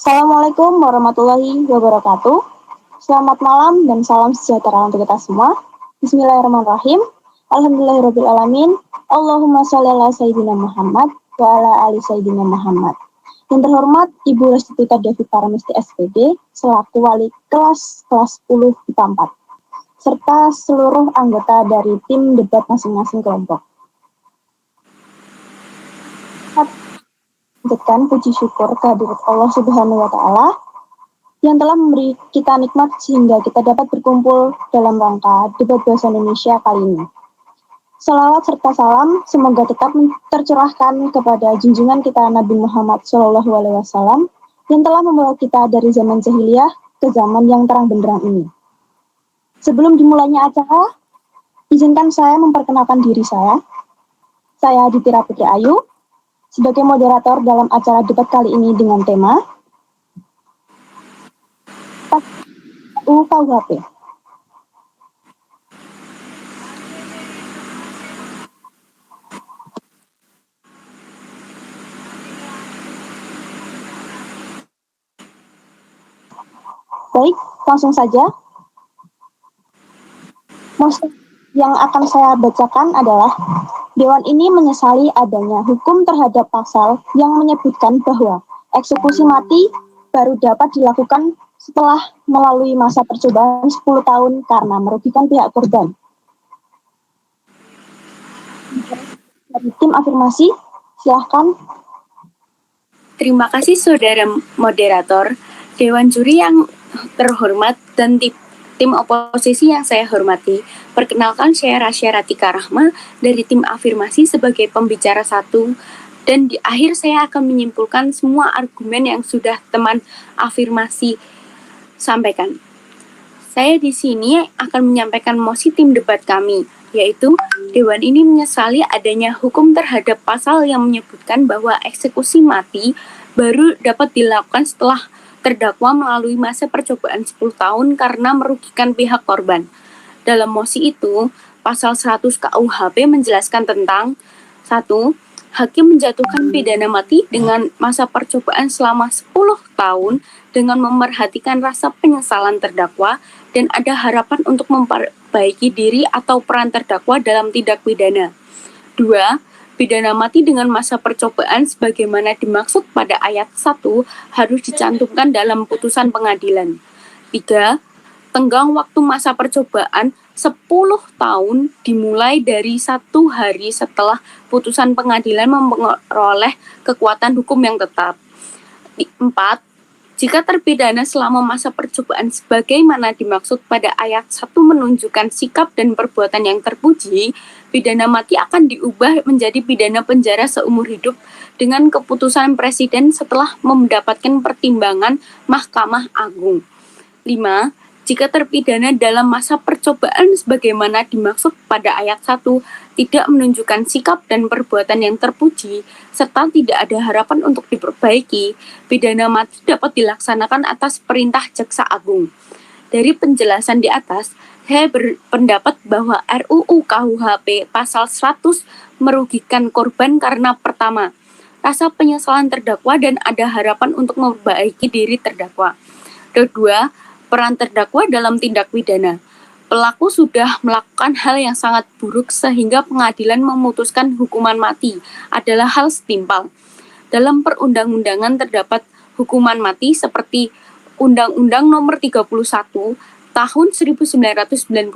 Assalamualaikum warahmatullahi wabarakatuh. Selamat malam dan salam sejahtera untuk kita semua. Bismillahirrahmanirrahim. Alhamdulillahirrahmanirrahim. Allahumma sholli ala Sayyidina Muhammad wa ala ali Sayyidina Muhammad. Yang terhormat Ibu Restituta Devi Paramesti SPD selaku wali kelas 10 IPA 4 serta seluruh anggota dari tim debat masing-masing kelompok. Lanjutkan puji syukur kehadirat Allah Subhanahu wa Ta'ala yang telah memberi kita nikmat sehingga kita dapat berkumpul dalam rangka debat bahasa Indonesia kali ini. Salawat serta salam semoga tetap tercurahkan kepada junjungan kita Nabi Muhammad SAW yang telah membawa kita dari zaman jahiliyah ke zaman yang terang benderang ini. Sebelum dimulainya acara, izinkan saya memperkenalkan diri saya. Saya Aditya Putri Ayu, sebagai moderator dalam acara debat kali ini dengan tema RUU KUHP. Baik, langsung saja. Mosi yang akan saya bacakan adalah Dewan ini menyesali adanya hukum terhadap pasal yang menyebutkan bahwa eksekusi mati baru dapat dilakukan setelah melalui masa percobaan 10 tahun karena merugikan pihak korban. Dari tim afirmasi, silahkan. Terima kasih Saudara Moderator, Dewan Juri yang terhormat, dan tim oposisi yang saya hormati. Perkenalkan, saya Rasya Ratika Rahma dari tim afirmasi sebagai pembicara satu, dan di akhir saya akan menyimpulkan semua argumen yang sudah teman afirmasi sampaikan. Saya di sini akan menyampaikan mosi tim debat kami, yaitu Dewan ini menyesali adanya hukum terhadap pasal yang menyebutkan bahwa eksekusi mati baru dapat dilakukan setelah terdakwa melalui masa percobaan 10 tahun karena merugikan pihak korban. Dalam mosi itu, pasal 100 KUHP menjelaskan tentang 1. Hakim menjatuhkan pidana mati dengan masa percobaan selama 10 tahun dengan memerhatikan rasa penyesalan terdakwa dan ada harapan untuk memperbaiki diri atau peran terdakwa dalam tindak pidana. 2. Pidana mati dengan masa percobaan sebagaimana dimaksud pada ayat 1 harus dicantumkan dalam putusan pengadilan. 3. Tenggang waktu masa percobaan 10 tahun dimulai dari 1 hari setelah putusan pengadilan memperoleh kekuatan hukum yang tetap. 4. Jika terpidana selama masa percobaan sebagaimana dimaksud pada ayat 1 menunjukkan sikap dan perbuatan yang terpuji, pidana mati akan diubah menjadi pidana penjara seumur hidup dengan keputusan Presiden setelah mendapatkan pertimbangan Mahkamah Agung. 5. Jika terpidana dalam masa percobaan sebagaimana dimaksud pada ayat 1 tidak menunjukkan sikap dan perbuatan yang terpuji, serta tidak ada harapan untuk diperbaiki, pidana mati dapat dilaksanakan atas perintah Jaksa Agung. Dari penjelasan di atas, saya berpendapat bahwa RUU KUHP pasal 100 merugikan korban karena pertama, rasa penyesalan terdakwa dan ada harapan untuk memperbaiki diri terdakwa. Kedua, peran terdakwa dalam tindak pidana. Pelaku sudah melakukan hal yang sangat buruk sehingga pengadilan memutuskan hukuman mati adalah hal setimpal. Dalam perundang-undangan terdapat hukuman mati seperti Undang-Undang Nomor 31 Tahun 1991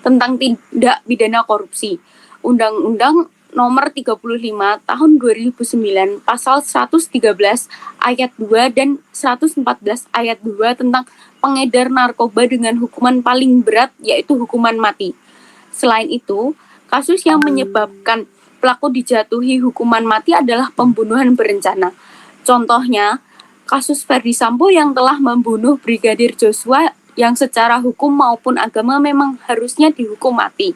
tentang tindak pidana korupsi, Undang-Undang Nomor 35 Tahun 2009 Pasal 113 Ayat 2 dan 114 Ayat 2 tentang pengedar narkoba dengan hukuman paling berat yaitu hukuman mati. Selain itu, kasus yang menyebabkan pelaku dijatuhi hukuman mati adalah pembunuhan berencana. Contohnya, kasus Ferdy Sambo yang telah membunuh Brigadir Joshua yang secara hukum maupun agama memang harusnya dihukum mati.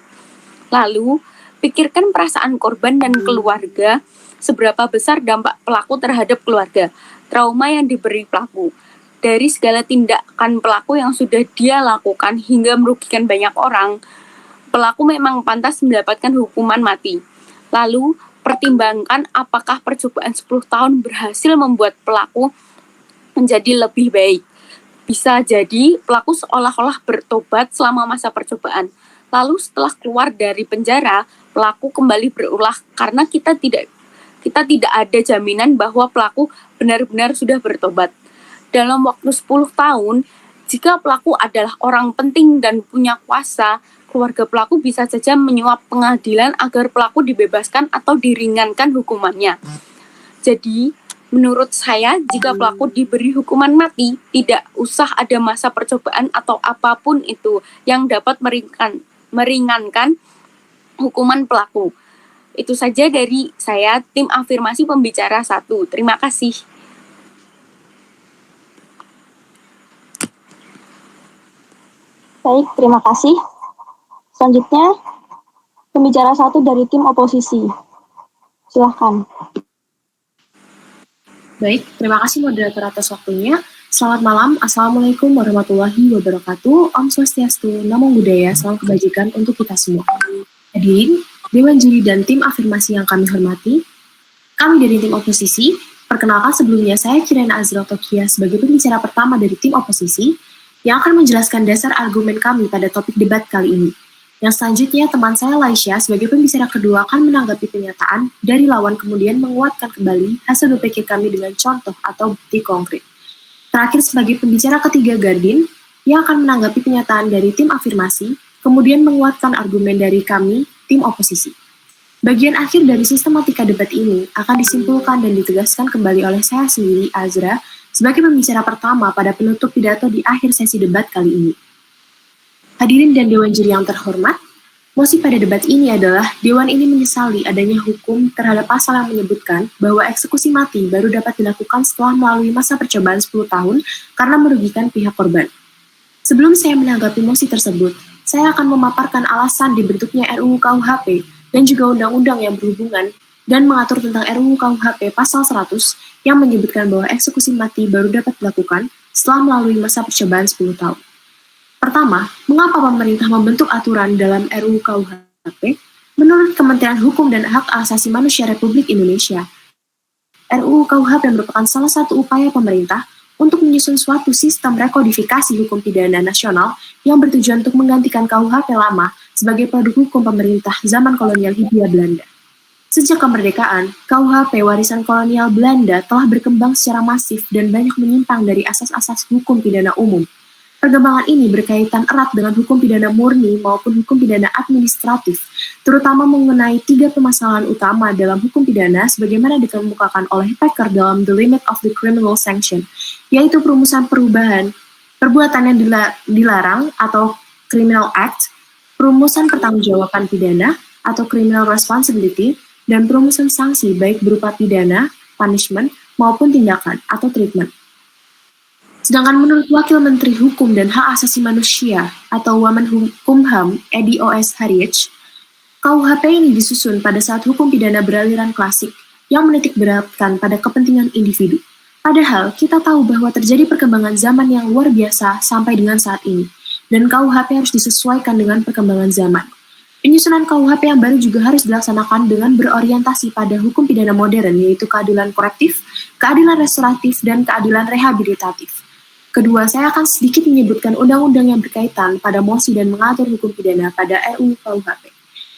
Lalu, pikirkan perasaan korban dan keluarga, seberapa besar dampak pelaku terhadap keluarga, trauma yang diberi pelaku. Dari segala tindakan pelaku yang sudah dia lakukan hingga merugikan banyak orang, pelaku memang pantas mendapatkan hukuman mati. Lalu, pertimbangkan apakah percobaan 10 tahun berhasil membuat pelaku menjadi lebih baik. Bisa jadi pelaku seolah-olah bertobat selama masa percobaan. Lalu setelah keluar dari penjara, pelaku kembali berulah karena kita tidak ada jaminan bahwa pelaku benar-benar sudah bertobat. Dalam waktu 10 tahun, jika pelaku adalah orang penting dan punya kuasa, keluarga pelaku bisa saja menyuap pengadilan agar pelaku dibebaskan atau diringankan hukumannya. Jadi, menurut saya, jika pelaku diberi hukuman mati, tidak usah ada masa percobaan atau apapun itu yang dapat meringankan hukuman pelaku. Itu saja dari saya, tim afirmasi pembicara 1. Terima kasih. Baik, terima kasih. Selanjutnya, pembicara 1 dari tim oposisi. Silahkan. Baik, terima kasih moderator atas waktunya. Selamat malam, Assalamualaikum warahmatullahi wabarakatuh. Om Swastiastu, Namo Buddhaya, salam kebajikan untuk kita semua. Hadirin, Dewan Juri dan tim afirmasi yang kami hormati, kami dari tim oposisi, perkenalkan sebelumnya saya Kirana Azra Tokia sebagai pembicara pertama dari tim oposisi yang akan menjelaskan dasar argumen kami pada topik debat kali ini. Yang selanjutnya, teman saya Laisha sebagai pembicara kedua akan menanggapi pernyataan dari lawan kemudian menguatkan kembali hasil berpikir kami dengan contoh atau bukti konkret. Terakhir, sebagai pembicara ketiga Gardin, yang akan menanggapi pernyataan dari tim afirmasi, kemudian menguatkan argumen dari kami, tim oposisi. Bagian akhir dari sistematika debat ini akan disimpulkan dan ditegaskan kembali oleh saya sendiri, Azra, sebagai pembicara pertama pada penutup pidato di akhir sesi debat kali ini. Hadirin dan Dewan Juri yang terhormat, mosi pada debat ini adalah Dewan ini menyesali adanya hukum terhadap pasal yang menyebutkan bahwa eksekusi mati baru dapat dilakukan setelah melalui masa percobaan 10 tahun karena merugikan pihak korban. Sebelum saya menanggapi mosi tersebut, saya akan memaparkan alasan dibentuknya RUU KUHP dan juga undang-undang yang berhubungan dan mengatur tentang RUU KUHP pasal 100 yang menyebutkan bahwa eksekusi mati baru dapat dilakukan setelah melalui masa percobaan 10 tahun. Pertama, mengapa pemerintah membentuk aturan dalam RUU KUHP? Menurut Kementerian Hukum dan Hak Asasi Manusia Republik Indonesia, RUU KUHP merupakan salah satu upaya pemerintah untuk menyusun suatu sistem rekodifikasi hukum pidana nasional yang bertujuan untuk menggantikan KUHP lama sebagai produk hukum pemerintah zaman kolonial Hindia Belanda. Sejak kemerdekaan, KUHP warisan kolonial Belanda telah berkembang secara masif dan banyak menyimpang dari asas-asas hukum pidana umum. Perkembangan ini berkaitan erat dengan hukum pidana murni maupun hukum pidana administratif, terutama mengenai 3 permasalahan utama dalam hukum pidana sebagaimana dikemukakan oleh Packer dalam The Limit of the Criminal Sanction, yaitu perumusan perubahan, perbuatan yang dilarang atau Criminal Act, perumusan pertanggungjawaban pidana atau Criminal Responsibility, dan perumusan sanksi baik berupa pidana, punishment, maupun tindakan atau treatment. Sedangkan menurut Wakil Menteri Hukum dan Hak Asasi Manusia atau Wamenkumham Edi O.S. Haryech, KUHP ini disusun pada saat hukum pidana beraliran klasik yang menitik beratkan pada kepentingan individu. Padahal kita tahu bahwa terjadi perkembangan zaman yang luar biasa sampai dengan saat ini, dan KUHP harus disesuaikan dengan perkembangan zaman. Penyusunan KUHP yang baru juga harus dilaksanakan dengan berorientasi pada hukum pidana modern, yaitu keadilan korektif, keadilan restoratif, dan keadilan rehabilitatif. Kedua, saya akan sedikit menyebutkan undang-undang yang berkaitan pada mosi dan mengatur hukum pidana pada RUU KUHP.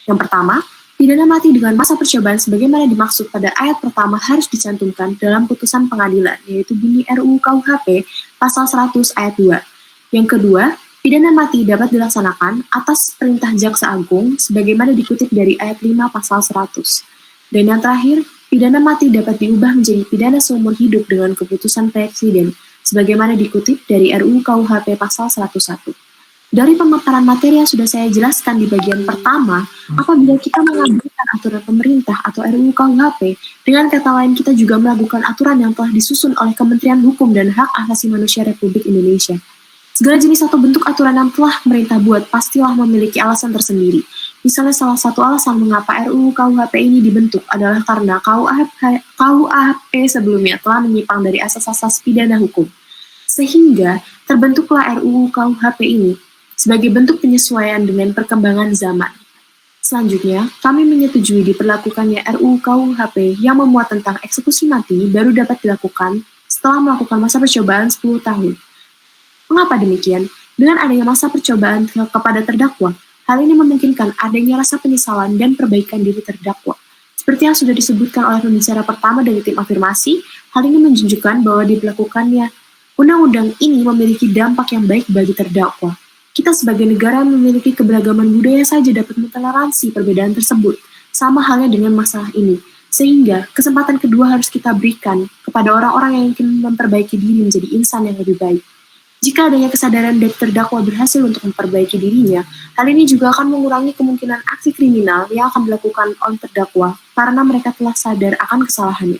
Yang pertama, pidana mati dengan masa percobaan sebagaimana dimaksud pada ayat pertama harus dicantumkan dalam putusan pengadilan, yaitu bunyi RUU KUHP pasal 100 ayat 2. Yang kedua, pidana mati dapat dilaksanakan atas perintah Jaksa Agung sebagaimana dikutip dari ayat 5 pasal 100. Dan yang terakhir, pidana mati dapat diubah menjadi pidana seumur hidup dengan keputusan Presiden sebagaimana dikutip dari RUU KUHP pasal 101. Dari pemaparan materi yang sudah saya jelaskan di bagian pertama, apabila kita mengabaikan aturan pemerintah atau RUU KUHP, dengan kata lain kita juga melakukan aturan yang telah disusun oleh Kementerian Hukum dan Hak Asasi Manusia Republik Indonesia. Segala jenis atau bentuk aturan yang telah pemerintah buat pastilah memiliki alasan tersendiri. Misalnya salah satu alasan mengapa RUU KUHP ini dibentuk adalah karena KUHP sebelumnya telah menyimpang dari asas-asas pidana hukum. Sehingga terbentuklah RUU KUHP ini sebagai bentuk penyesuaian dengan perkembangan zaman. Selanjutnya, kami menyetujui diperlakukannya RUU KUHP yang memuat tentang eksekusi mati baru dapat dilakukan setelah melakukan masa percobaan 10 tahun. Mengapa demikian? Dengan adanya masa percobaan kepada terdakwa, hal ini memungkinkan adanya rasa penyesalan dan perbaikan diri terdakwa. Seperti yang sudah disebutkan oleh pembicara pertama dari tim afirmasi, hal ini menunjukkan bahwa diberlakukannya undang-undang ini memiliki dampak yang baik bagi terdakwa. Kita sebagai negara yang memiliki keberagaman budaya saja dapat mentoleransi perbedaan tersebut, sama halnya dengan masalah ini. Sehingga kesempatan kedua harus kita berikan kepada orang-orang yang ingin memperbaiki diri menjadi insan yang lebih baik. Jika adanya kesadaran dari terdakwa berhasil untuk memperbaiki dirinya, hal ini juga akan mengurangi kemungkinan aksi kriminal yang akan dilakukan oleh terdakwa karena mereka telah sadar akan kesalahannya.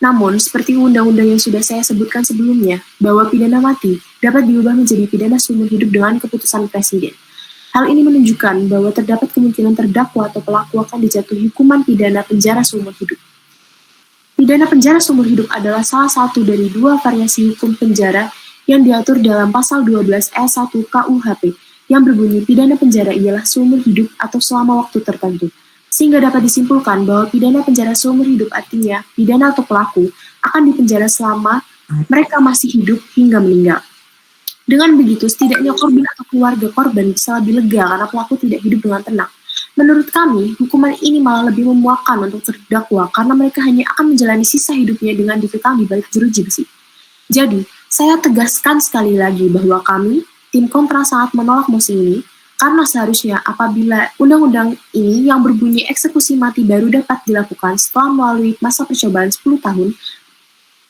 Namun, seperti undang-undang yang sudah saya sebutkan sebelumnya, bahwa pidana mati dapat diubah menjadi pidana seumur hidup dengan keputusan presiden. Hal ini menunjukkan bahwa terdapat kemungkinan terdakwa atau pelaku akan dijatuhi hukuman pidana penjara seumur hidup. Pidana penjara seumur hidup adalah salah satu dari dua variasi hukum penjara yang diatur dalam pasal 12 ayat 1 KUHP yang berbunyi pidana penjara ialah seumur hidup atau selama waktu tertentu. Sehingga dapat disimpulkan bahwa pidana penjara seumur hidup artinya pidana atau pelaku akan dipenjara selama mereka masih hidup hingga meninggal. Dengan begitu, setidaknya korban atau keluarga korban bisa lebih lega karena pelaku tidak hidup dengan tenang. Menurut kami, hukuman ini malah lebih memuakkan untuk terdakwa karena mereka hanya akan menjalani sisa hidupnya dengan dikekang di balik jeruji besi. Jadi, saya tegaskan sekali lagi bahwa kami, tim kontra sangat menolak mosi ini, karena seharusnya apabila undang-undang ini yang berbunyi eksekusi mati baru dapat dilakukan setelah melalui masa percobaan 10 tahun,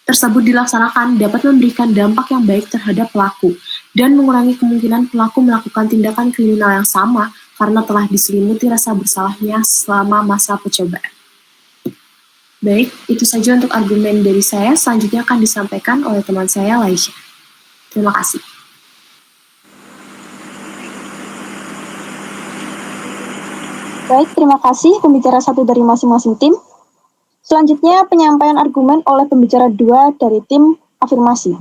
tersebut dilaksanakan dapat memberikan dampak yang baik terhadap pelaku dan mengurangi kemungkinan pelaku melakukan tindakan kriminal yang sama karena telah diselimuti rasa bersalahnya selama masa percobaan. Baik, itu saja untuk argumen dari saya. Selanjutnya akan disampaikan oleh teman saya, Laisha. Terima kasih. Baik, terima kasih pembicara satu dari masing-masing tim. Selanjutnya penyampaian argumen oleh pembicara dua dari tim afirmasi.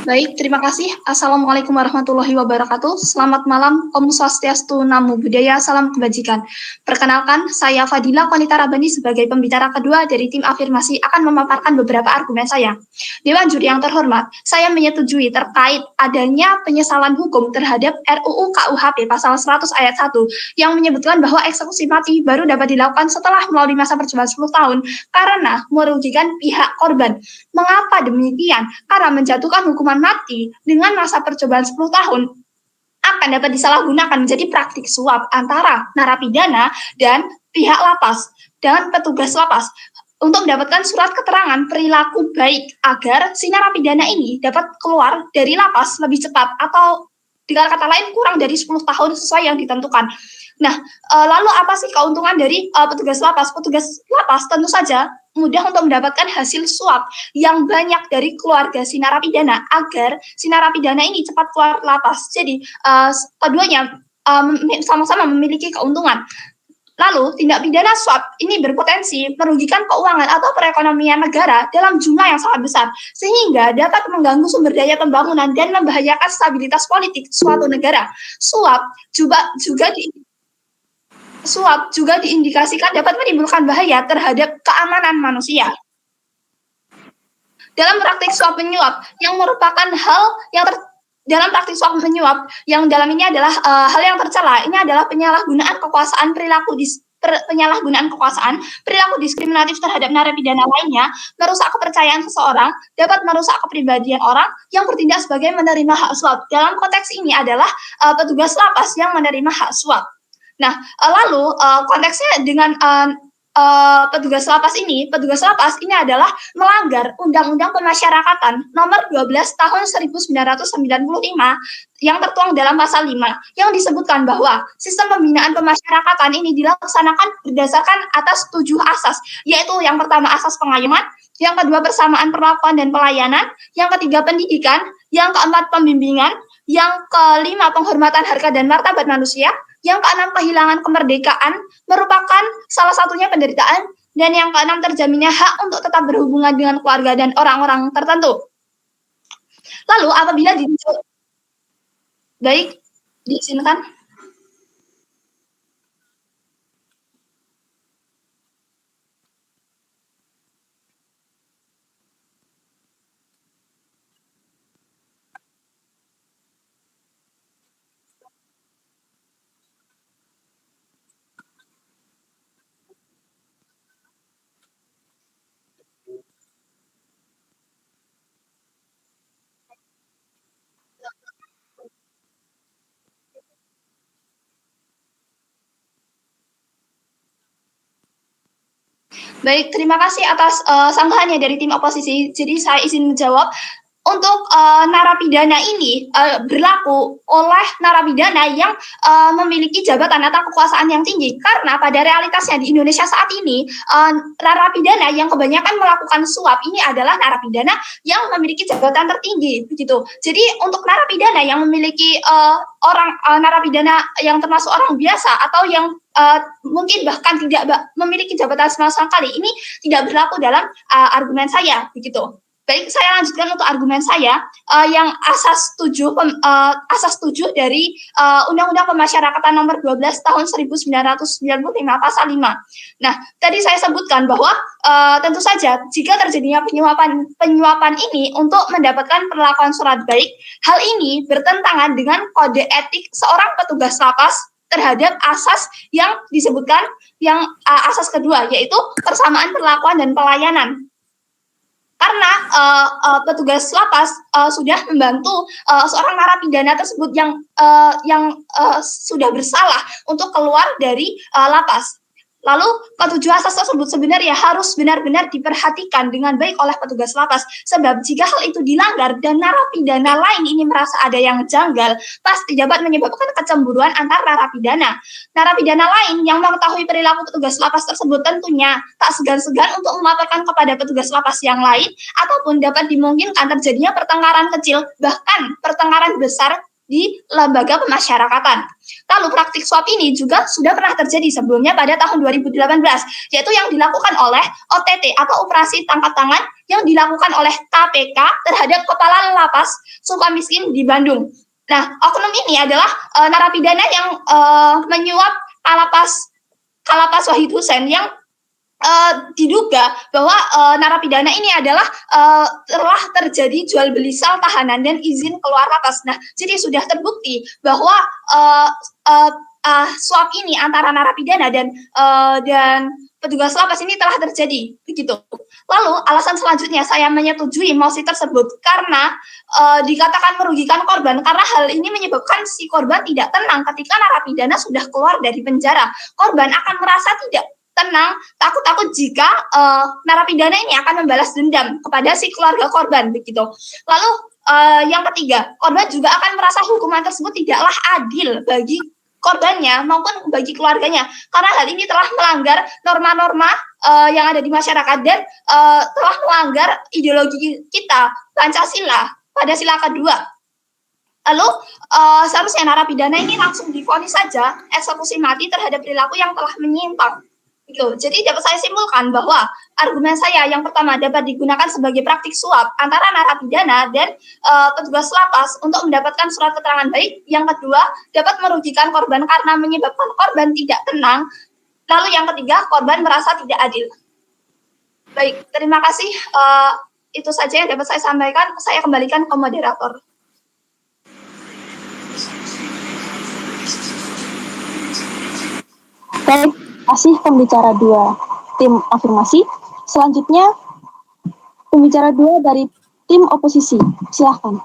Baik, terima kasih. Assalamualaikum warahmatullahi wabarakatuh. Selamat malam, Om Swastiastu, Namo Buddhaya, salam kebajikan. Perkenalkan, saya Fadila Konita Rabani sebagai pembicara kedua dari tim afirmasi akan memaparkan beberapa argumen saya. Dewan Juri yang terhormat, saya menyetujui terkait adanya penyesalan hukum terhadap RUU KUHP pasal 100 ayat 1 yang menyebutkan bahwa eksekusi mati baru dapat dilakukan setelah melalui masa percobaan 10 tahun karena merugikan pihak korban. Mengapa demikian? Karena menjatuhkan hukuman mati dengan masa percobaan 10 tahun akan dapat disalahgunakan menjadi praktik suap antara narapidana dan pihak lapas dan petugas lapas untuk mendapatkan surat keterangan perilaku baik agar si narapidana ini dapat keluar dari lapas lebih cepat atau dengan kata lain kurang dari 10 tahun sesuai yang ditentukan. Nah, lalu apa sih keuntungan dari petugas lapas? Petugas lapas tentu saja mudah untuk mendapatkan hasil suap yang banyak dari keluarga si narapidana agar si narapidana ini cepat keluar lapas. Jadi, keduanya sama-sama memiliki keuntungan. Lalu, tindak pidana suap ini berpotensi merugikan keuangan atau perekonomian negara dalam jumlah yang sangat besar, sehingga dapat mengganggu sumber daya pembangunan dan membahayakan stabilitas politik suatu negara. Suap juga diindikasikan dapat menimbulkan bahaya terhadap keamanan manusia. Dalam praktik suap menyuap yang merupakan hal yang dalam praktik suap menyuap yang dalam ini adalah hal yang tercela. Ini adalah penyalahgunaan kekuasaan perilaku diskriminatif terhadap narapidana lainnya, merusak kepercayaan seseorang, dapat merusak kepribadian orang yang bertindak sebagai menerima hak suap. Dalam konteks ini adalah petugas lapas yang menerima hak suap. Nah, lalu konteksnya dengan petugas lapas ini adalah melanggar Undang-Undang Pemasyarakatan Nomor 12 Tahun 1995 yang tertuang dalam pasal 5 yang disebutkan bahwa sistem pembinaan pemasyarakatan ini dilaksanakan berdasarkan atas 7 asas, yaitu yang pertama asas pengayoman, yang kedua persamaan perlakuan dan pelayanan, yang ketiga pendidikan, yang keempat pembimbingan, yang kelima penghormatan harkat dan martabat manusia, yang keenam kehilangan kemerdekaan merupakan salah satunya penderitaan, dan yang keenam terjaminnya hak untuk tetap berhubungan dengan keluarga dan orang-orang tertentu. Lalu apabila baik, diizinkan. Baik, terima kasih atas sanggahannya dari tim oposisi. Jadi saya izin menjawab. Untuk narapidana ini berlaku oleh narapidana yang memiliki jabatan atau kekuasaan yang tinggi. Karena pada realitasnya di Indonesia saat ini, narapidana yang kebanyakan melakukan suap ini adalah narapidana yang memiliki jabatan tertinggi, begitu. Jadi untuk narapidana yang memiliki narapidana yang termasuk orang biasa atau yang mungkin bahkan tidak memiliki jabatan sama sekali, ini tidak berlaku dalam argumen saya, begitu. Baik, saya lanjutkan untuk argumen saya yang asas 7 dari Undang-Undang Pemasyarakatan Nomor 12 Tahun 1995 Pasal 5. Nah, tadi saya sebutkan bahwa tentu saja jika terjadinya penyuapan ini untuk mendapatkan perlakuan surat baik, hal ini bertentangan dengan kode etik seorang petugas lapas terhadap asas yang disebutkan yang asas kedua, yaitu persamaan perlakuan dan pelayanan. Karena petugas lapas sudah membantu seorang narapidana tersebut yang sudah bersalah untuk keluar dari lapas. Lalu ketujuh asas tersebut sebenarnya harus benar-benar diperhatikan dengan baik oleh petugas lapas. Sebab jika hal itu dilanggar dan narapidana lain ini merasa ada yang janggal, pasti dapat menyebabkan kecemburuan antar narapidana. Narapidana lain yang mengetahui perilaku petugas lapas tersebut tentunya tak segan-segan untuk melaporkan kepada petugas lapas yang lain, ataupun dapat dimungkinkan terjadinya pertengkaran kecil, bahkan pertengkaran besar di lembaga pemasyarakatan. Lalu praktik suap ini juga sudah pernah terjadi sebelumnya pada tahun 2018, yaitu yang dilakukan oleh OTT atau operasi tangkap tangan yang dilakukan oleh KPK terhadap Kepala Lapas Sukamiskin di Bandung. Nah, oknum ini adalah narapidana yang menyuap Kalapas Wahid Hussein yang diduga bahwa narapidana ini adalah telah terjadi jual beli sel tahanan dan izin keluar lapas. Nah, jadi sudah terbukti bahwa suap ini antara narapidana dan petugas lapas ini telah terjadi, begitu. Lalu alasan selanjutnya saya menyetujui mosi tersebut karena dikatakan merugikan korban, karena hal ini menyebabkan si korban tidak tenang ketika narapidana sudah keluar dari penjara. Korban akan merasa tidak tenang, takut-takut jika narapidana ini akan membalas dendam kepada si keluarga korban, begitu. Lalu yang ketiga, korban juga akan merasa hukuman tersebut tidaklah adil bagi korbannya maupun bagi keluarganya, karena hal ini telah melanggar norma-norma yang ada di masyarakat dan telah melanggar ideologi kita, Pancasila, pada sila kedua. Lalu seharusnya narapidana ini langsung divonis saja eksekusi mati terhadap perilaku yang telah menyimpang. Gitu. Jadi dapat saya simpulkan bahwa argumen saya yang pertama dapat digunakan sebagai praktik suap antara narapidana dan petugas lapas untuk mendapatkan surat keterangan baik. Yang kedua, dapat merugikan korban karena menyebabkan korban tidak tenang. Lalu yang ketiga, korban merasa tidak adil. Baik, terima kasih. Itu saja yang dapat saya sampaikan. Saya kembalikan ke moderator. Baik, kasih pembicara 2 tim afirmasi. Selanjutnya pembicara 2 dari tim oposisi. Silahkan.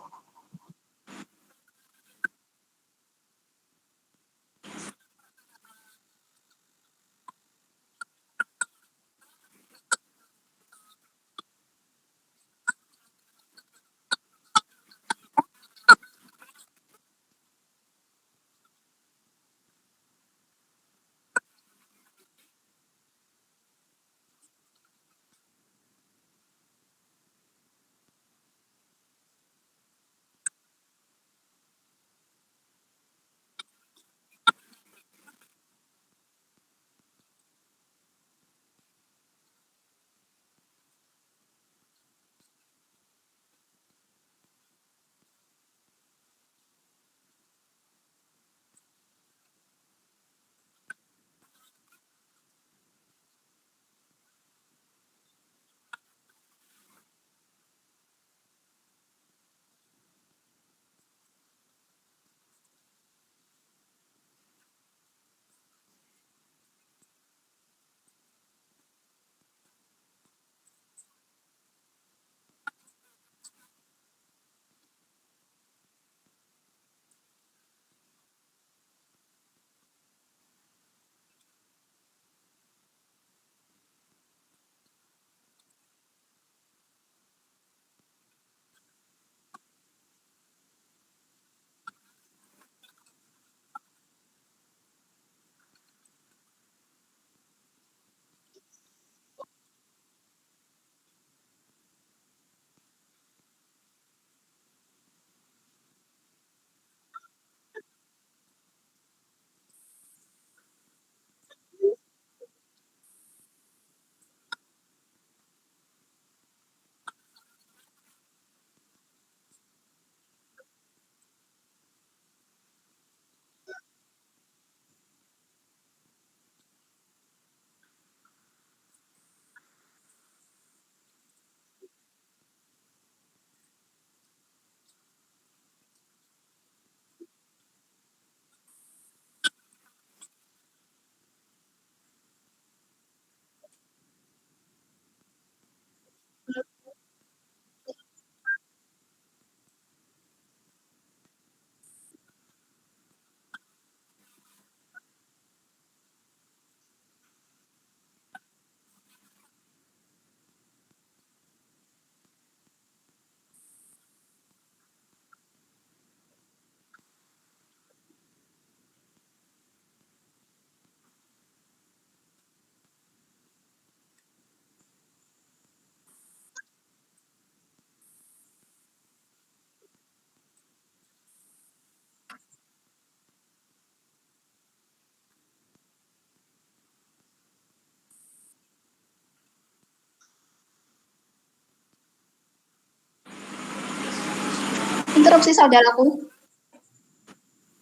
interupsi saudaraku.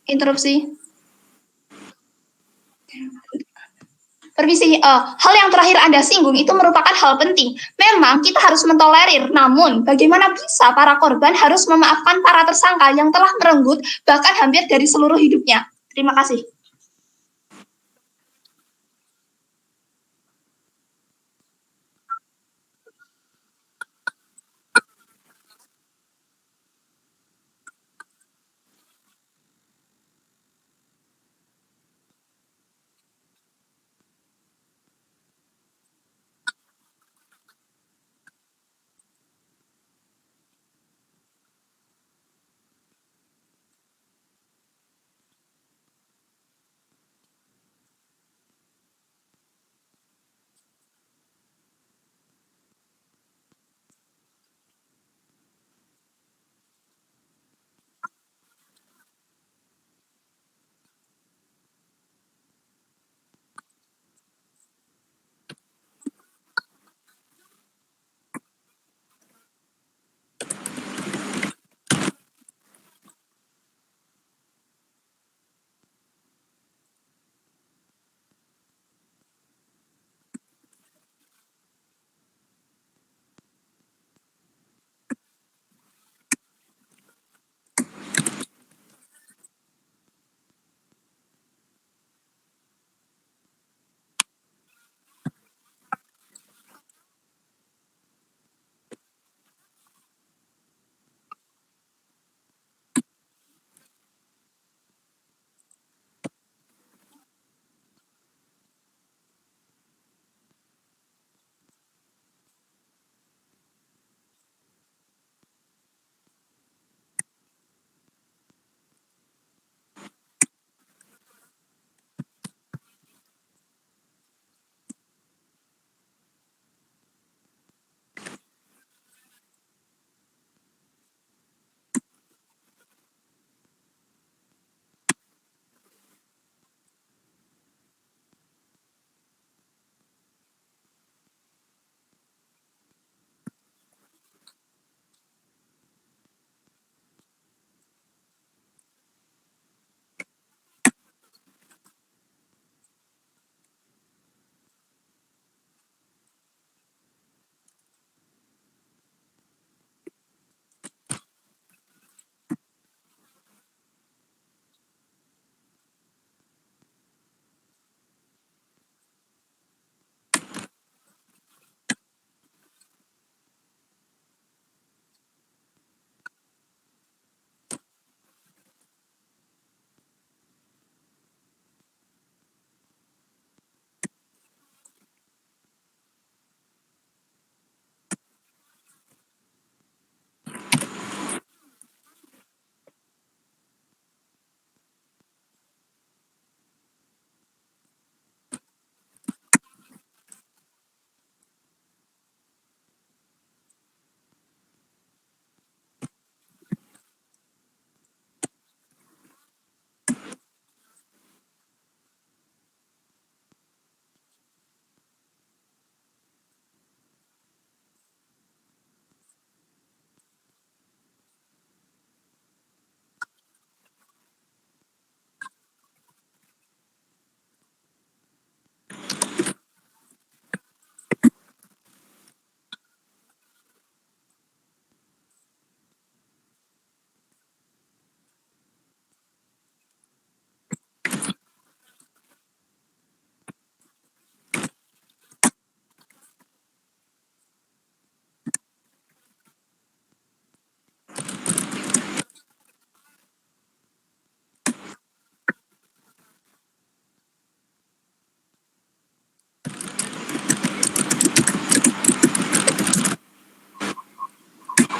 Interupsi. Permisi, hal yang terakhir Anda singgung itu merupakan hal penting. Memang kita harus mentolerir, namun bagaimana bisa para korban harus memaafkan para tersangka yang telah merenggut bahkan hampir dari seluruh hidupnya. Terima kasih.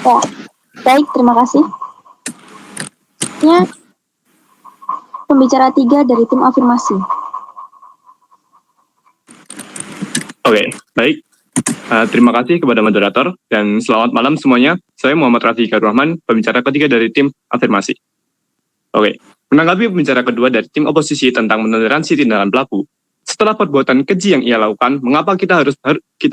Ya, baik, terima kasih. Pembicara 3 dari tim afirmasi. Oke, baik. Terima kasih kepada moderator dan selamat malam semuanya. Saya Muhammad Rafiqar Rahman, pembicara ketiga dari tim afirmasi. Oke, menanggapi pembicara kedua dari tim oposisi tentang menoleransi tindakan pelaku. Setelah perbuatan keji yang ia lakukan, mengapa kita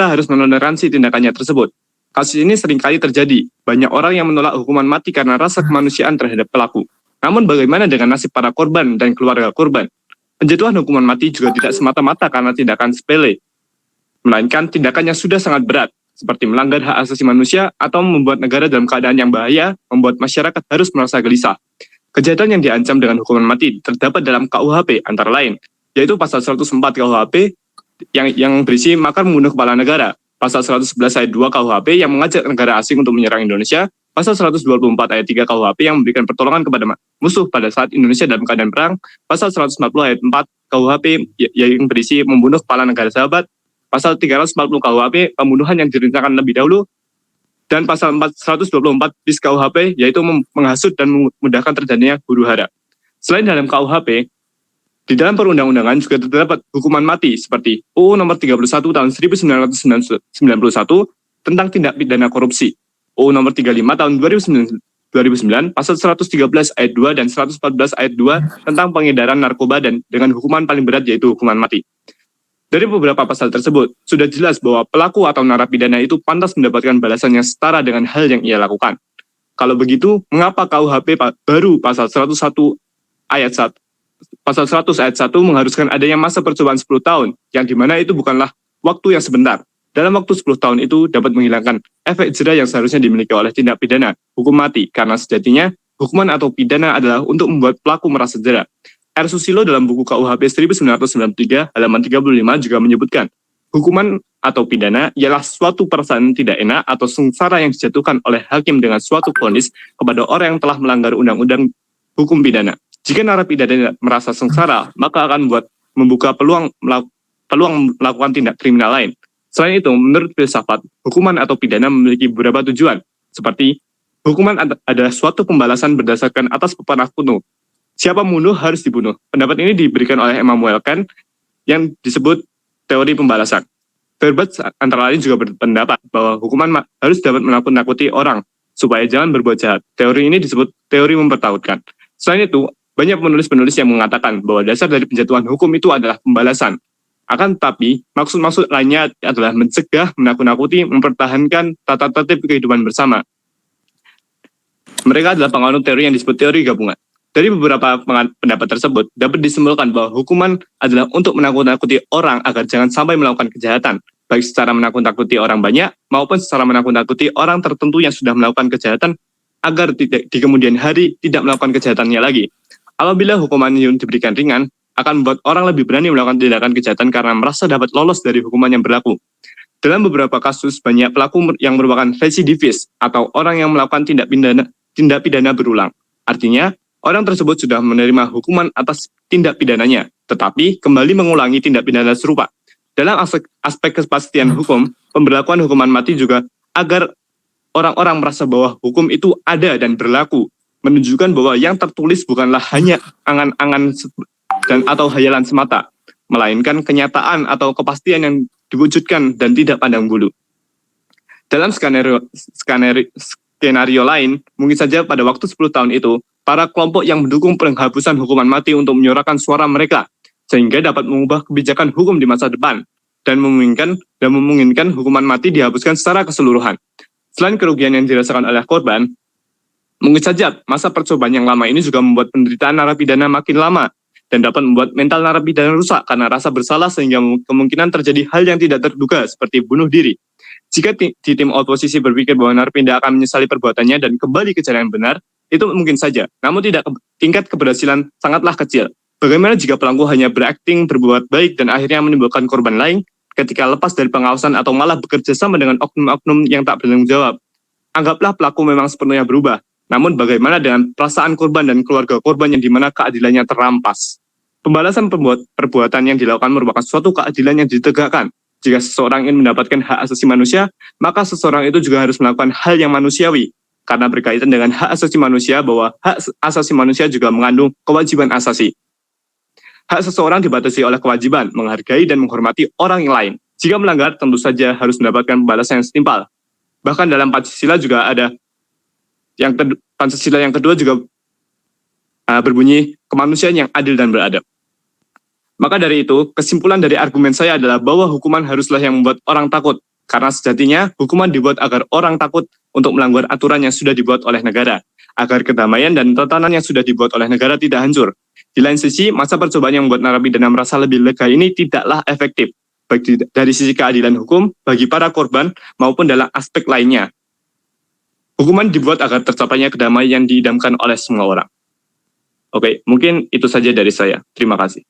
harus menoleransi tindakannya tersebut? Kasus ini seringkali terjadi. Banyak orang yang menolak hukuman mati karena rasa kemanusiaan terhadap pelaku. Namun bagaimana dengan nasib para korban dan keluarga korban? Penjatuhan hukuman mati juga tidak semata-mata karena tindakan sepele, melainkan tindakan yang sudah sangat berat, seperti melanggar hak asasi manusia atau membuat negara dalam keadaan yang bahaya, membuat masyarakat harus merasa gelisah. Kejahatan yang diancam dengan hukuman mati terdapat dalam KUHP antara lain, yaitu pasal 104 KUHP yang berisi makar membunuh kepala negara, pasal 111 ayat 2 KUHP yang mengajak negara asing untuk menyerang Indonesia, pasal 124 ayat 3 KUHP yang memberikan pertolongan kepada musuh pada saat Indonesia dalam keadaan perang, pasal 140 ayat 4 KUHP yang berisi membunuh kepala negara sahabat, pasal 340 KUHP pembunuhan yang direncanakan lebih dahulu, dan pasal 124 bis KUHP yaitu menghasut dan memudahkan terjadinya huru-hara. Selain dalam KUHP, di dalam perundang-undangan juga terdapat hukuman mati seperti UU nomor 31 tahun 1991 tentang tindak pidana korupsi, UU nomor 35 tahun 2009 pasal 113 ayat 2 dan 114 ayat 2 tentang pengedaran narkoba dan dengan hukuman paling berat yaitu hukuman mati. Dari beberapa pasal tersebut, sudah jelas bahwa pelaku atau narapidana itu pantas mendapatkan balasan yang setara dengan hal yang ia lakukan. Kalau begitu, mengapa KUHP baru pasal 101 ayat 1 pasal 100 ayat 1 mengharuskan adanya masa percobaan 10 tahun, yang dimana itu bukanlah waktu yang sebentar. Dalam waktu 10 tahun itu dapat menghilangkan efek jera yang seharusnya dimiliki oleh tindak pidana, hukum mati, karena sejatinya hukuman atau pidana adalah untuk membuat pelaku merasa jera. R. Susilo dalam buku KUHP 1993 halaman 35 juga menyebutkan, hukuman atau pidana ialah suatu perasaan tidak enak atau sengsara yang dijatuhkan oleh hakim dengan suatu vonis kepada orang yang telah melanggar undang-undang hukum pidana. Jika narapidana merasa sengsara, maka akan membuka peluang melakukan tindak kriminal lain. Selain itu, menurut filsafat, hukuman atau pidana memiliki beberapa tujuan, seperti hukuman adalah suatu pembalasan berdasarkan atas pepanah kuno. Siapa membunuh harus dibunuh. Pendapat ini diberikan oleh Immanuel Kant yang disebut teori pembalasan. Verbet antara lain juga berpendapat bahwa hukuman harus dapat menakut-nakuti orang supaya jangan berbuat jahat. Teori ini disebut teori mempertautkan. Selain itu, banyak penulis-penulis yang mengatakan bahwa dasar dari penjatuhan hukum itu adalah pembalasan. Akan tetapi, maksud-maksud lainnya adalah mencegah, menakut-nakuti, mempertahankan tata tertib kehidupan bersama. Mereka adalah penganut teori yang disebut teori gabungan. Dari beberapa pendapat tersebut, dapat disimpulkan bahwa hukuman adalah untuk menakut-nakuti orang agar jangan sampai melakukan kejahatan, baik secara menakut-nakuti orang banyak, maupun secara menakut-nakuti orang tertentu yang sudah melakukan kejahatan, agar di kemudian hari tidak melakukan kejahatannya lagi. Apabila hukuman yang diberikan ringan, akan membuat orang lebih berani melakukan tindakan kejahatan karena merasa dapat lolos dari hukuman yang berlaku. Dalam beberapa kasus, banyak pelaku yang merupakan residivis atau orang yang melakukan tindak pidana berulang. Artinya, orang tersebut sudah menerima hukuman atas tindak pidananya, tetapi kembali mengulangi tindak pidana serupa. Dalam aspek kepastian hukum, pemberlakuan hukuman mati juga agar orang-orang merasa bahwa hukum itu ada dan berlaku, menunjukkan bahwa yang tertulis bukanlah hanya angan-angan dan atau hayalan semata, melainkan kenyataan atau kepastian yang diwujudkan dan tidak pandang bulu. Dalam skenario lain, mungkin saja pada waktu 10 tahun itu, para kelompok yang mendukung penghapusan hukuman mati untuk menyuarakan suara mereka, sehingga dapat mengubah kebijakan hukum di masa depan, dan memungkinkan hukuman mati dihapuskan secara keseluruhan. Selain kerugian yang dirasakan oleh korban, mungkin saja masa percobaan yang lama ini juga membuat penderitaan narapidana makin lama, dan dapat membuat mental narapidana rusak karena rasa bersalah sehingga kemungkinan terjadi hal yang tidak terduga seperti bunuh diri. Jika di tim oposisi berpikir bahwa narapidana akan menyesali perbuatannya dan kembali ke jalan yang benar, itu mungkin saja, namun tingkat keberhasilan sangatlah kecil. Bagaimana jika pelaku hanya berakting, berbuat baik, dan akhirnya menimbulkan korban lain ketika lepas dari pengawasan atau malah bekerja sama dengan oknum-oknum yang tak bertanggung jawab? Anggaplah pelaku memang sepenuhnya berubah, namun bagaimana dengan perasaan korban dan keluarga korban yang dimana keadilannya terampas? Pembalasan perbuatan yang dilakukan merupakan suatu keadilan yang ditegakkan. Jika seseorang ingin mendapatkan hak asasi manusia, maka seseorang itu juga harus melakukan hal yang manusiawi. Karena berkaitan dengan hak asasi manusia bahwa hak asasi manusia juga mengandung kewajiban asasi. Hak seseorang dibatasi oleh kewajiban menghargai dan menghormati orang yang lain. Jika melanggar, tentu saja harus mendapatkan pembalasan yang setimpal. Bahkan dalam Pancasila juga ada Pancasila yang kedua juga berbunyi kemanusiaan yang adil dan beradab. Maka dari itu, kesimpulan dari argumen saya adalah bahwa hukuman haruslah yang membuat orang takut, Karena sejatinya, hukuman dibuat agar orang takut untuk melanggar aturan yang sudah dibuat oleh negara, agar kedamaian dan tatanan yang sudah dibuat oleh negara tidak hancur. Di lain sisi, masa percobaan yang membuat narapidana merasa lebih lega ini tidaklah efektif, baik dari sisi keadilan hukum, bagi para korban, maupun dalam aspek lainnya. Hukuman dibuat agar tercapainya kedamaian yang diidamkan oleh semua orang. Oke, mungkin itu saja dari saya. Terima kasih.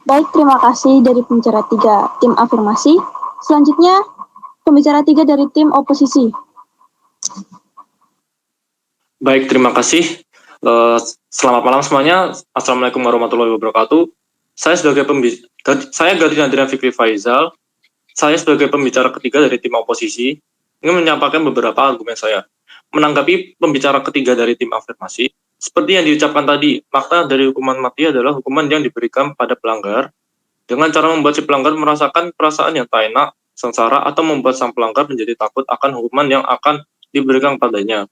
Baik, terima kasih dari pembicara 3 tim afirmasi. Selanjutnya, pembicara 3 dari tim oposisi. Baik, terima kasih. Selamat malam semuanya. Assalamualaikum warahmatullahi wabarakatuh. Saya Gadis Andrian Fikri Faizal. Saya sebagai pembicara ketiga dari tim oposisi ingin menyampaikan beberapa argumen saya. Menanggapi pembicara ketiga dari tim afirmasi, seperti yang diucapkan tadi, makna dari hukuman mati adalah hukuman yang diberikan pada pelanggar dengan cara membuat si pelanggar merasakan perasaan yang tak enak, sengsara, atau membuat sang pelanggar menjadi takut akan hukuman yang akan diberikan padanya.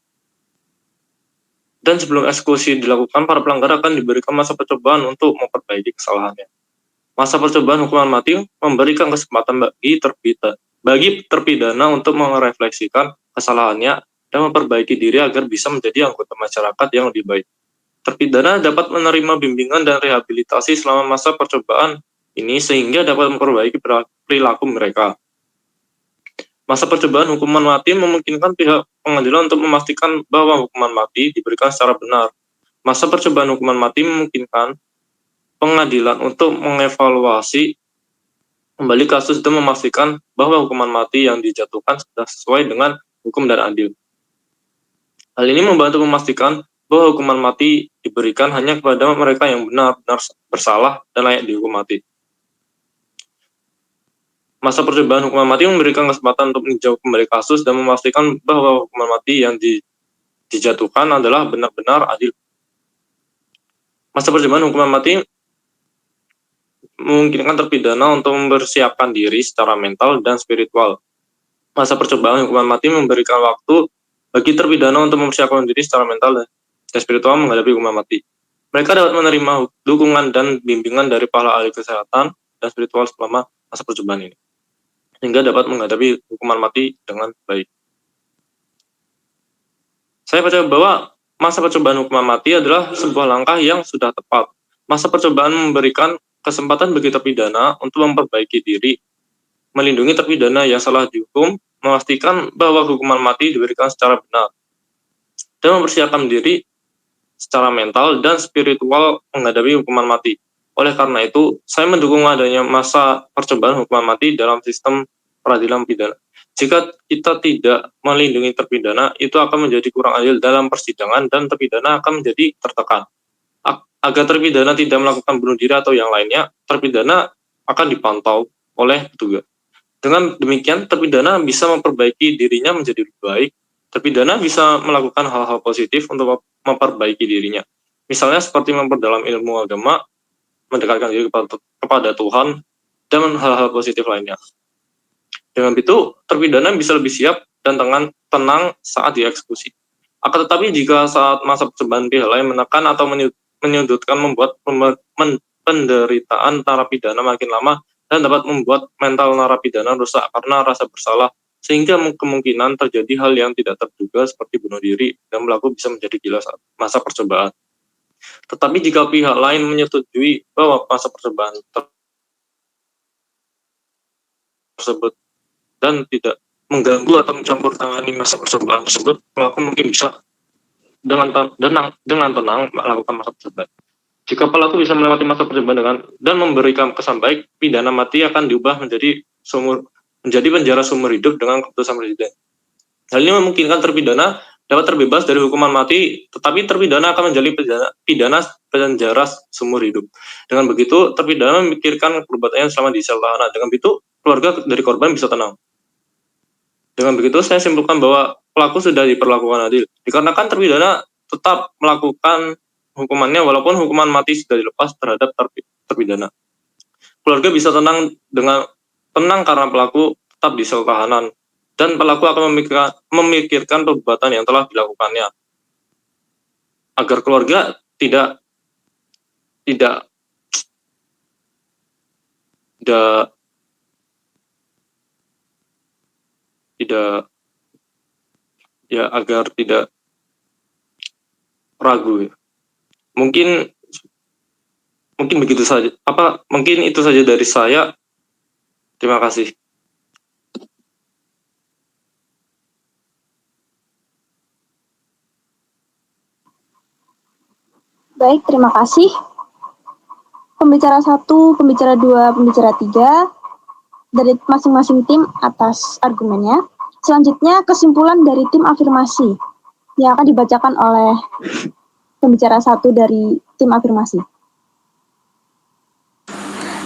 Dan sebelum eksekusi dilakukan, para pelanggar akan diberikan masa percobaan untuk memperbaiki kesalahannya. Masa percobaan hukuman mati memberikan kesempatan bagi terpidana untuk merefleksikan kesalahannya dan memperbaiki diri agar bisa menjadi anggota masyarakat yang lebih baik. Terpidana dapat menerima bimbingan dan rehabilitasi selama masa percobaan ini sehingga dapat memperbaiki perilaku mereka. Masa percobaan hukuman mati memungkinkan pihak pengadilan untuk memastikan bahwa hukuman mati diberikan secara benar. Masa percobaan hukuman mati memungkinkan pengadilan untuk mengevaluasi kembali kasus dan memastikan bahwa hukuman mati yang dijatuhkan sudah sesuai dengan hukum dan adil. Hal ini membantu memastikan bahwa hukuman mati diberikan hanya kepada mereka yang benar-benar bersalah dan layak dihukum mati. Masa percobaan hukuman mati memberikan kesempatan untuk meninjau kembali kasus dan memastikan bahwa hukuman mati yang dijatuhkan adalah benar-benar adil. Masa percobaan hukuman mati memungkinkan terpidana untuk mempersiapkan diri secara mental dan spiritual. Masa percobaan hukuman mati memberikan waktu bagi terpidana untuk mempersiapkan diri secara mental dan spiritual menghadapi hukuman mati. Mereka dapat menerima dukungan dan bimbingan dari para ahli kesehatan dan spiritual selama masa percobaan ini, hingga dapat menghadapi hukuman mati dengan baik. Saya percaya bahwa masa percobaan hukuman mati adalah sebuah langkah yang sudah tepat. Masa percobaan memberikan kesempatan bagi terpidana untuk memperbaiki diri, melindungi terpidana yang salah dihukum, memastikan bahwa hukuman mati diberikan secara benar, dan mempersiapkan diri secara mental dan spiritual menghadapi hukuman mati. Oleh karena itu, saya mendukung adanya masa percobaan hukuman mati dalam sistem peradilan pidana. Jika kita tidak melindungi terpidana, itu akan menjadi kurang adil dalam persidangan dan terpidana akan menjadi tertekan. Agar terpidana tidak melakukan bunuh diri atau yang lainnya, terpidana akan dipantau oleh petugas. Dengan demikian, terpidana bisa memperbaiki dirinya menjadi lebih baik. Terpidana bisa melakukan hal-hal positif untuk memperbaiki dirinya. Misalnya seperti memperdalam ilmu agama, mendekatkan diri kepada Tuhan, dan hal-hal positif lainnya. Dengan itu, terpidana bisa lebih siap dan tenang saat dieksekusi. Akan tetapi jika saat masa percobaan pihak lain menekan atau menyudutkan membuat penderitaan narapidana makin lama dan dapat membuat mental narapidana rusak karena rasa bersalah, sehingga kemungkinan terjadi hal yang tidak terduga seperti bunuh diri dan pelaku bisa menjadi gila saat masa percobaan. Tetapi jika pihak lain menyetujui bahwa masa percobaan tersebut dan tidak mengganggu atau mencampur tangani masa percobaan tersebut, pelaku mungkin bisa dengan tenang melakukan masa percobaan. Jika pelaku bisa melewati masa percobaan dan memberikan kesan baik, pidana mati akan diubah menjadi penjara seumur hidup dengan keputusan presiden. Hal ini memungkinkan terpidana dapat terbebas dari hukuman mati, tetapi terpidana akan menjadi pidana penjara seumur hidup. Dengan begitu, terpidana memikirkan perbuatannya selama di sel tahanan. Dengan begitu, keluarga dari korban bisa tenang. Dengan begitu, saya simpulkan bahwa pelaku sudah diperlakukan adil, dikarenakan terpidana tetap melakukan hukumannya walaupun hukuman mati sudah dilepas terhadap terpidana. Keluarga bisa tenang karena pelaku tetap di sel tahanan, dan pelaku akan memikirkan perbuatan yang telah dilakukannya. agar keluarga tidak tidak tidak tidak ya agar tidak ragu. Mungkin begitu saja. Mungkin itu saja dari saya. Terima kasih. Baik, terima kasih. Pembicara 1, pembicara 2, pembicara 3 dari masing-masing tim atas argumennya. Selanjutnya kesimpulan dari tim afirmasi yang akan dibacakan oleh pembicara 1 dari tim afirmasi.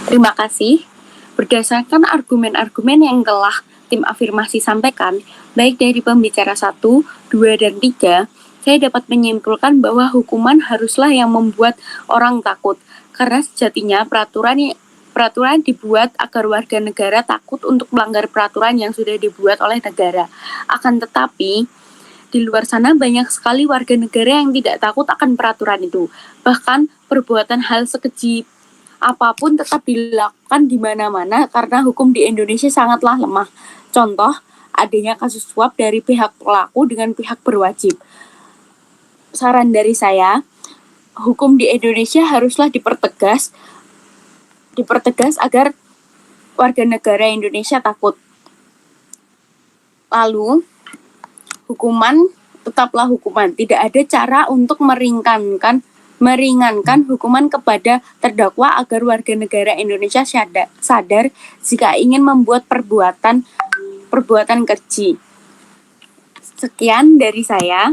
Terima kasih. Berdasarkan argumen-argumen yang telah tim afirmasi sampaikan, baik dari pembicara 1, 2, dan 3, saya dapat menyimpulkan bahwa hukuman haruslah yang membuat orang takut, karena sejatinya peraturan dibuat agar warga negara takut untuk melanggar peraturan yang sudah dibuat oleh negara. Akan tetapi, di luar sana banyak sekali warga negara yang tidak takut akan peraturan itu. Bahkan perbuatan hal sekeji apapun tetap dilakukan di mana-mana karena hukum di Indonesia sangatlah lemah. Contoh, adanya kasus suap dari pihak pelaku dengan pihak berwajib. Saran dari saya, hukum di Indonesia haruslah dipertegas agar warga negara Indonesia takut. Lalu, hukuman tetaplah hukuman. Tidak ada cara untuk meringankan hukuman kepada terdakwa agar warga negara Indonesia sadar jika ingin membuat perbuatan keji. Sekian dari saya.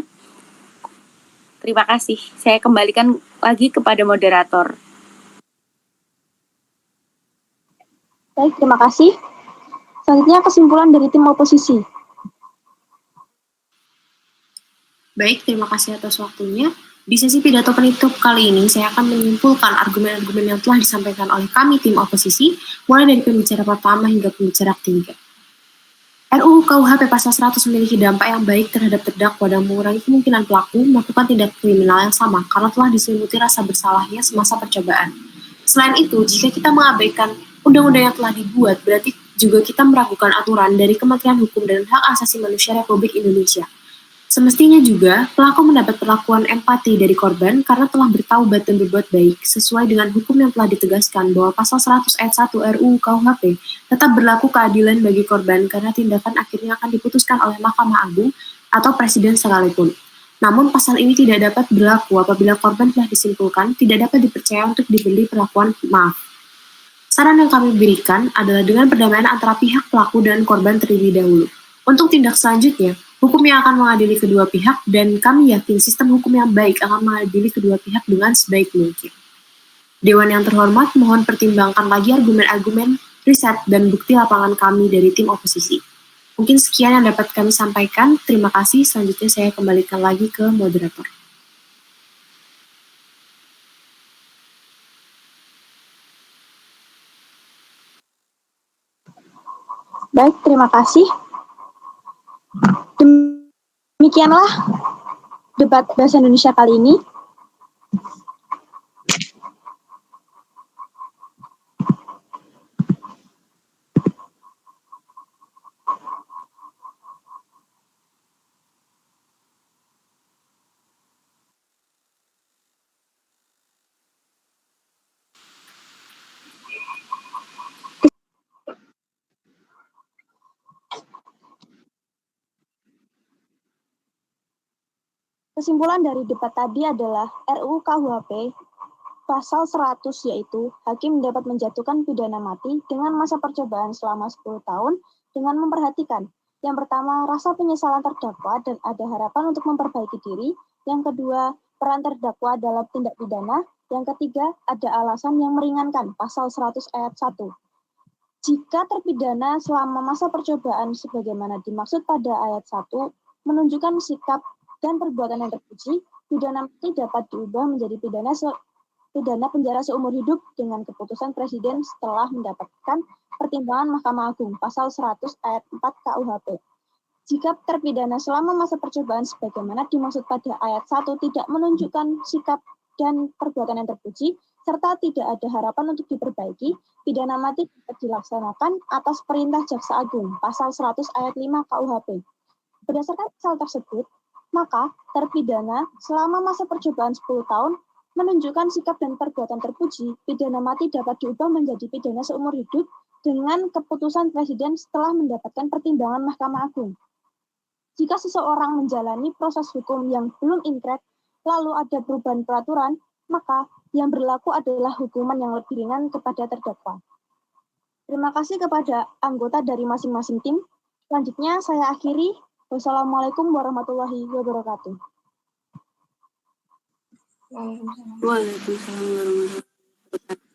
Terima kasih. Saya kembalikan lagi kepada moderator. Baik, terima kasih. Selanjutnya kesimpulan dari tim oposisi. Baik, terima kasih atas waktunya. Di sesi pidato penutup kali ini, saya akan menyimpulkan argumen-argumen yang telah disampaikan oleh kami tim oposisi, mulai dari pembicara pertama hingga pembicara ketiga. RUU KUHP Pasal 100 memiliki dampak yang baik terhadap terdakwa dan mengurangi kemungkinan pelaku melakukan tindak kriminal yang sama karena telah diselimuti rasa bersalahnya semasa percobaan. Selain itu, jika kita mengabaikan undang-undang yang telah dibuat, berarti juga kita meragukan aturan dari Kementerian Hukum dan Hak Asasi Manusia Republik Indonesia. Semestinya juga, pelaku mendapat perlakuan empati dari korban karena telah bertaubat dan berbuat baik sesuai dengan hukum yang telah ditegaskan bahwa pasal 100 ayat 1 RUU KUHP tetap berlaku keadilan bagi korban karena tindakan akhirnya akan diputuskan oleh Mahkamah Agung atau Presiden sekalipun. Namun pasal ini tidak dapat berlaku apabila korban telah disimpulkan tidak dapat dipercaya untuk diberi perlakuan maaf. Saran yang kami berikan adalah dengan perdamaian antara pihak pelaku dan korban terlebih dahulu. Untuk tindak selanjutnya, hukum yang akan mengadili kedua pihak dan kami yakin sistem hukum yang baik akan mengadili kedua pihak dengan sebaik mungkin. Dewan yang terhormat, mohon pertimbangkan lagi argumen-argumen, riset, dan bukti lapangan kami dari tim oposisi. Mungkin sekian yang dapat kami sampaikan. Terima kasih. Selanjutnya saya kembalikan lagi ke moderator. Baik, terima kasih. Demikianlah debat bahasa Indonesia kali ini. Kesimpulan dari debat tadi adalah RUU KUHP pasal 100 yaitu hakim dapat menjatuhkan pidana mati dengan masa percobaan selama 10 tahun dengan memperhatikan yang pertama rasa penyesalan terdakwa dan ada harapan untuk memperbaiki diri, yang kedua peran terdakwa dalam tindak pidana, yang ketiga ada alasan yang meringankan pasal 100 ayat 1. Jika terpidana selama masa percobaan sebagaimana dimaksud pada ayat 1 menunjukkan sikap dan perbuatan yang terpuji, pidana mati dapat diubah menjadi pidana penjara seumur hidup dengan keputusan Presiden setelah mendapatkan pertimbangan Mahkamah Agung, pasal 100 ayat 4 KUHP. Jika terpidana selama masa percobaan sebagaimana dimaksud pada ayat 1 tidak menunjukkan sikap dan perbuatan yang terpuji, serta tidak ada harapan untuk diperbaiki, pidana mati dapat dilaksanakan atas perintah Jaksa Agung, pasal 100 ayat 5 KUHP. Berdasarkan pasal tersebut, maka terpidana selama masa percobaan 10 tahun menunjukkan sikap dan perbuatan terpuji, pidana mati dapat diubah menjadi pidana seumur hidup dengan keputusan Presiden setelah mendapatkan pertimbangan Mahkamah Agung. Jika seseorang menjalani proses hukum yang belum inkrah, lalu ada perubahan peraturan, maka yang berlaku adalah hukuman yang lebih ringan kepada terdakwa. Terima kasih kepada anggota dari masing-masing tim. Selanjutnya saya akhiri. Wassalamualaikum warahmatullahi wabarakatuh. Waalaikumsalam warahmatullahi wabarakatuh.